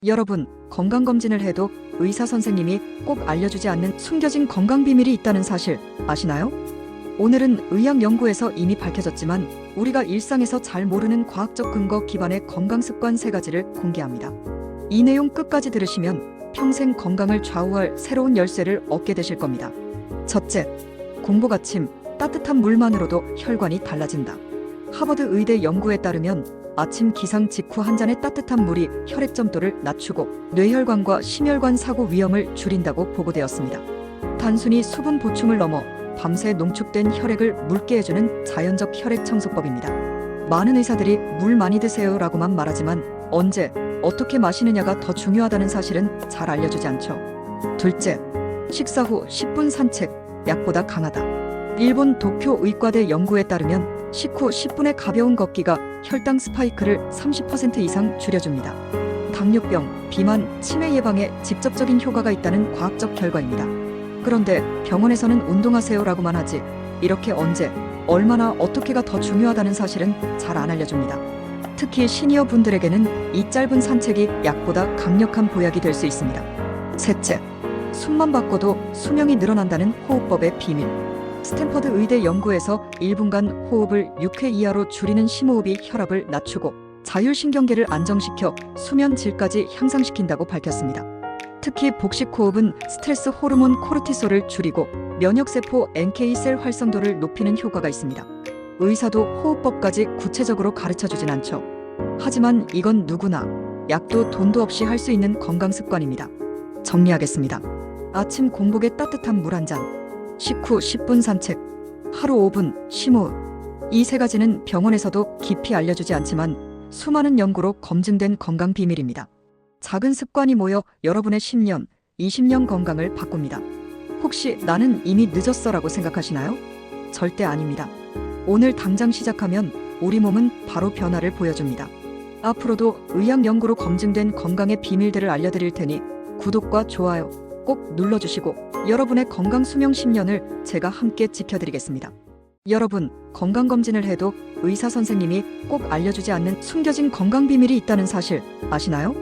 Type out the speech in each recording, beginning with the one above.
여러분, 건강검진을 해도 의사 선생님이 꼭 알려주지 않는 숨겨진 건강 비밀이 있다는 사실 아시나요? 오늘은 의학 연구에서 이미 밝혀졌지만 우리가 일상에서 잘 모르는 과학적 근거 기반의 건강 습관 3가지를 공개합니다. 이 내용 끝까지 들으시면 평생 건강을 좌우할 새로운 열쇠를 얻게 되실 겁니다. 첫째, 공복 아침 따뜻한 물만으로도 혈관이 달라진다. 하버드 의대 연구에 따르면 아침 기상 직후 한 잔의 따뜻한 물이 혈액 점도를 낮추고 뇌혈관과 심혈관 사고 위험을 줄인다고 보고되었습니다. 단순히 수분 보충을 넘어 밤새 농축된 혈액을 묽게 해주는 자연적 혈액 청소법입니다. 많은 의사들이 물 많이 드세요라고만 말하지만 언제, 어떻게 마시느냐가 더 중요하다는 사실은 잘 알려주지 않죠. 둘째, 식사 후 10분 산책, 약보다 강하다. 일본 도쿄 의과대 연구에 따르면 식후 10분의 가벼운 걷기가 혈당 스파이크를 30% 이상 줄여줍니다. 당뇨병, 비만, 치매 예방에 직접적인 효과가 있다는 과학적 결과입니다. 그런데 병원에서는 운동하세요라고만 하지 이렇게 언제, 얼마나, 어떻게가 더 중요하다는 사실은 잘 안 알려줍니다. 특히 시니어 분들에게는 이 짧은 산책이 약보다 강력한 보약이 될 수 있습니다. 셋째, 숨만 바꿔도 수명이 늘어난다는 호흡법의 비밀. 스탠퍼드 의대 연구에서 1분간 호흡을 6회 이하로 줄이는 심호흡이 혈압을 낮추고 자율신경계를 안정시켜 수면 질까지 향상시킨다고 밝혔습니다. 특히 복식호흡은 스트레스 호르몬 코르티솔을 줄이고 면역세포 NK셀 활성도를 높이는 효과가 있습니다. 의사도 호흡법까지 구체적으로 가르쳐주진 않죠. 하지만 이건 누구나 약도 돈도 없이 할 수 있는 건강습관입니다. 정리하겠습니다. 아침 공복에 따뜻한 물 한 잔, 식후 10분 산책, 하루 5분 심호흡. 이 3가지는 병원에서도 깊이 알려주지 않지만 수많은 연구로 검증된 건강 비밀입니다. 작은 습관이 모여 여러분의 10년, 20년 건강을 바꿉니다. 혹시 나는 이미 늦었어라고 생각하시나요? 절대 아닙니다. 오늘 당장 시작하면 우리 몸은 바로 변화를 보여줍니다. 앞으로도 의학 연구로 검증된 건강의 비밀들을 알려드릴 테니 구독과 좋아요 꼭 눌러주시고 여러분의 건강 수명 10년을 제가 함께 지켜드리겠습니다. 여러분, 건강검진을 해도 의사 선생님이 꼭 알려주지 않는 숨겨진 건강 비밀이 있다는 사실 아시나요?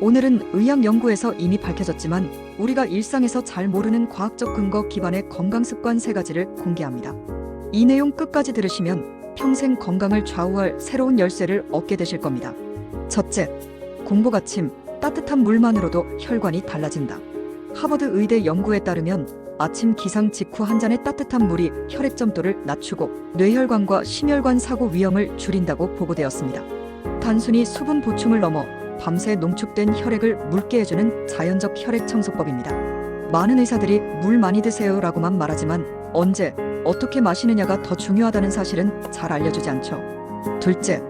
오늘은 의학 연구에서 이미 밝혀졌지만 우리가 일상에서 잘 모르는 과학적 근거 기반의 건강 습관 3가지를 공개합니다. 이 내용 끝까지 들으시면 평생 건강을 좌우할 새로운 열쇠를 얻게 되실 겁니다. 첫째, 공복 아침 따뜻한 물만으로도 혈관이 달라진다. 하버드 의대 연구에 따르면 아침 기상 직후 한 잔의 따뜻한 물이 혈액 점도를 낮추고 뇌혈관과 심혈관 사고 위험을 줄인다고 보고되었습니다. 단순히 수분 보충을 넘어 밤새 농축된 혈액을 묽게 해주는 자연적 혈액 청소법입니다. 많은 의사들이 물 많이 드세요라고만 말하지만 언제, 어떻게 마시느냐가 더 중요하다는 사실은 잘 알려주지 않죠. 둘째,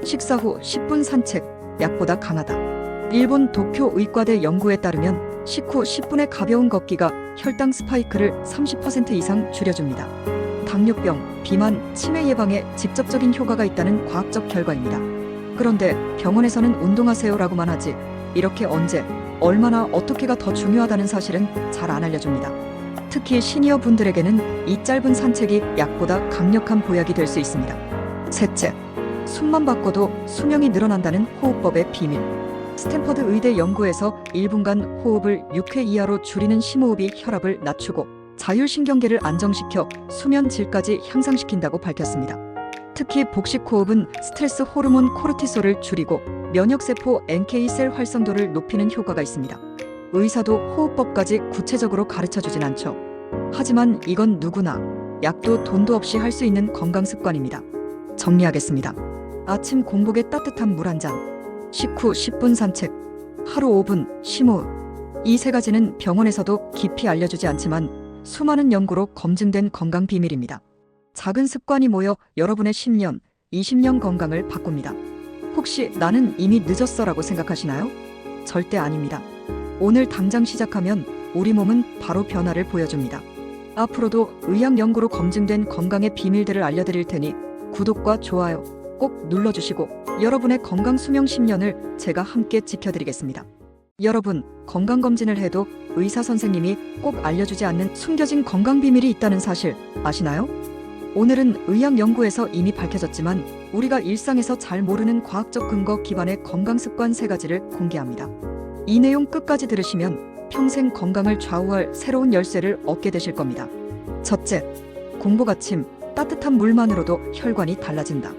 식사 후 10분 산책, 약보다 강하다. 일본 도쿄 의과대 연구에 따르면 식후 10분의 가벼운 걷기가 혈당 스파이크를 30% 이상 줄여줍니다. 당뇨병, 비만, 치매 예방에 직접적인 효과가 있다는 과학적 결과입니다. 그런데 병원에서는 운동하세요라고만 하지 이렇게 언제, 얼마나, 어떻게가 더 중요하다는 사실은 잘 안 알려줍니다. 특히 시니어 분들에게는 이 짧은 산책이 약보다 강력한 보약이 될 수 있습니다. 셋째, 숨만 바꿔도 수명이 늘어난다는 호흡법의 비밀. 스탠퍼드 의대 연구에서 1분간 호흡을 6회 이하로 줄이는 심호흡이 혈압을 낮추고 자율신경계를 안정시켜 수면 질까지 향상시킨다고 밝혔습니다. 특히 복식호흡은 스트레스 호르몬 코르티솔을 줄이고 면역세포 NK셀 활성도를 높이는 효과가 있습니다. 의사도 호흡법까지 구체적으로 가르쳐주진 않죠. 하지만 이건 누구나 약도 돈도 없이 할 수 있는 건강습관입니다. 정리하겠습니다. 아침 공복에 따뜻한 물 한 잔, 식후 10분 산책, 하루 5분 심호흡. 이 3가지는 병원에서도 깊이 알려주지 않지만 수많은 연구로 검증된 건강 비밀입니다. 작은 습관이 모여 여러분의 10년, 20년 건강을 바꿉니다. 혹시 나는 이미 늦었어라고 생각하시나요? 절대 아닙니다. 오늘 당장 시작하면 우리 몸은 바로 변화를 보여줍니다. 앞으로도 의학 연구로 검증된 건강의 비밀들을 알려드릴 테니 구독과 좋아요 꼭 눌러주시고 여러분의 건강 수명 10년을 제가 함께 지켜드리겠습니다. 여러분, 건강검진을 해도 의사 선생님이 꼭 알려주지 않는 숨겨진 건강 비밀이 있다는 사실 아시나요? 오늘은 의학 연구에서 이미 밝혀졌지만 우리가 일상에서 잘 모르는 과학적 근거 기반의 건강 습관 3가지를 공개합니다. 이 내용 끝까지 들으시면 평생 건강을 좌우할 새로운 열쇠를 얻게 되실 겁니다. 첫째, 공복 아침 따뜻한 물만으로도 혈관이 달라진다.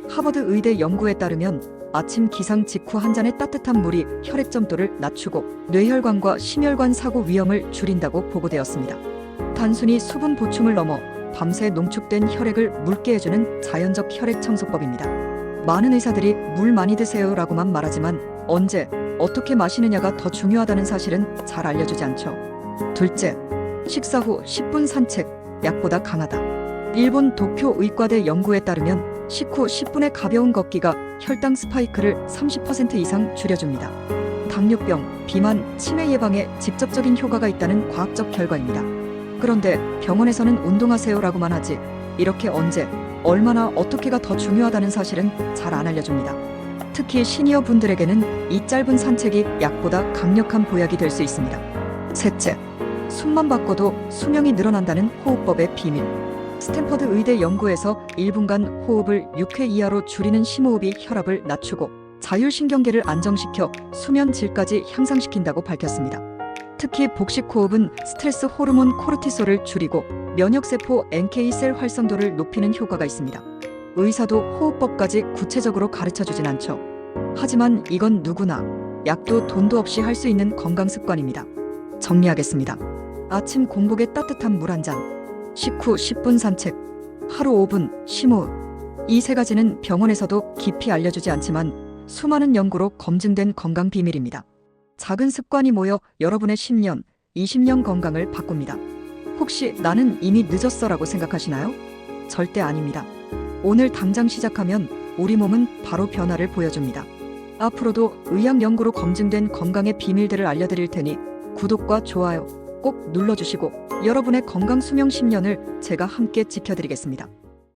하버드 의대 연구에 따르면 아침 기상 직후 한 잔의 따뜻한 물이 혈액 점도를 낮추고 뇌혈관과 심혈관 사고 위험을 줄인다고 보고되었습니다. 단순히 수분 보충을 넘어 밤새 농축된 혈액을 묽게 해주는 자연적 혈액 청소법입니다. 많은 의사들이 물 많이 드세요라고만 말하지만 언제, 어떻게 마시느냐가 더 중요하다는 사실은 잘 알려주지 않죠. 둘째, 식사 후 10분 산책, 약보다 강하다. 일본 도쿄 의과대 연구에 따르면 식후 10분의 가벼운 걷기가 혈당 스파이크를 30% 이상 줄여줍니다. 당뇨병, 비만, 치매 예방에 직접적인 효과가 있다는 과학적 결과입니다. 그런데 병원에서는 운동하세요라고만 하지 이렇게 언제, 얼마나, 어떻게가 더 중요하다는 사실은 잘 안 알려줍니다. 특히 시니어 분들에게는 이 짧은 산책이 약보다 강력한 보약이 될 수 있습니다. 셋째, 숨만 바꿔도 수명이 늘어난다는 호흡법의 비밀. 스탠퍼드 의대 연구에서 1분간 호흡을 6회 이하로 줄이는 심호흡이 혈압을 낮추고 자율신경계를 안정시켜 수면 질까지 향상시킨다고 밝혔습니다. 특히 복식 호흡은 스트레스 호르몬 코르티솔을 줄이고 면역세포 NK셀 활성도를 높이는 효과가 있습니다. 의사도 호흡법까지 구체적으로 가르쳐주진 않죠. 하지만 이건 누구나 약도 돈도 없이 할 수 있는 건강 습관입니다. 정리하겠습니다. 아침 공복에 따뜻한 물 한 잔, 식후 10분 산책, 하루 5분 심호흡. 이 세 가지는 병원에서도 깊이 알려주지 않지만 수많은 연구로 검증된 건강 비밀입니다. 작은 습관이 모여 여러분의 10년, 20년 건강을 바꿉니다. 혹시 나는 이미 늦었어라고 생각하시나요? 절대 아닙니다. 오늘 당장 시작하면 우리 몸은 바로 변화를 보여줍니다. 앞으로도 의학 연구로 검증된 건강의 비밀들을 알려드릴 테니 구독과 좋아요 꼭 눌러주시고 여러분의 건강 수명 10년을 제가 함께 지켜드리겠습니다.